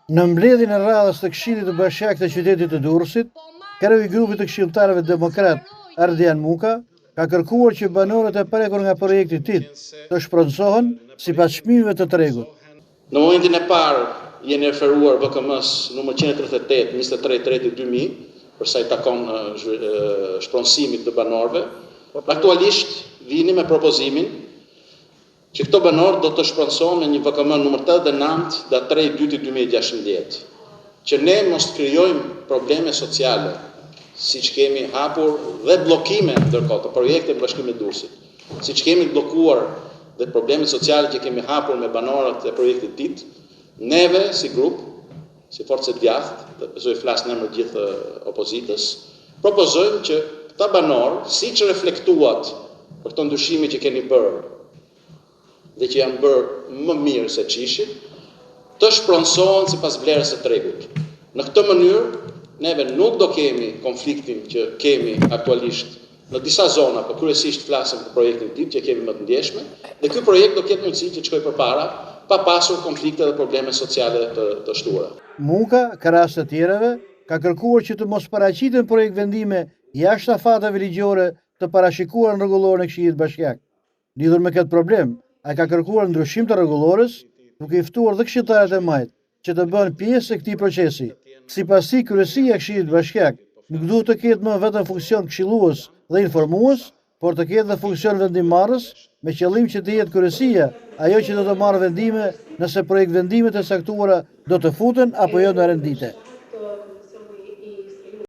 Në mbledhjen e radhës të Këshillit të Bashkiak të qytetit të Durrësit, kreu I grupit të këshilltarëve demokrat Ardian Muka ka kërkuar që banorët e prekur nga projekti TIT të shpronsohen sipas çmimeve të tregut. Në momentin e parë jeni referuar BKM-s numër 138 23/3/2000 për sa I takon shpronsimit të banorëve. Aktualisht vini me propozimin që këto banorë do të shpronsohen me një VKM numër 89 da 3/2/2016, që ne mos krijojmë probleme sociale, siç kemi hapur dhe bllokime ndërkohë të projekte në Bashkimin e Durrësit, siç kemi bllokuar dhe problemet sociale që kemi hapur me banorët e projektit TIT, neve si grup, si Forcë e Djathtë, dhe besoj flas në emër gjithë opozitës, propozojmë që këta banorë, siç reflektuat për këto ndryshime që keni bërë dhe që janë bërë më mirë se ç'ishin, të shpronsohen sipas vlerës së tregut. Në këtë mënyrë, neve nuk do kemi konfliktin që kemi aktualisht në disa zona, por kryesisht flasim për projektin TIT që kemi më të ndjeshme, dhe ky projekt do ketë mundësi që të shkojë përpara pa pasur konflikte dhe probleme sociale të shtura. Muka, krahas të tjerave, ka kërkuar që të mos paraqiten projekt vendime jashtë afateve ligjore të parashikuara në rregullorën e Këshillit Bashkiak. Lidhur me këtë problem, ai ka kërkuar ndryshim të rregullorës, duke I ftuar dhe këshilltarët e majt që të bëhen pjesë e këtij procesi. Sipas tij, kryesia e Këshillit Bashkiak nuk duhet të ketë më vetëm funksion këshillues dhe informues, por të ketë dhe funksion vendimmarrës, me qëllim që të jetë kryesia ajo që do të marrë vendime nëse projekt vendimet e saktuara do të futen apo jo në rendite.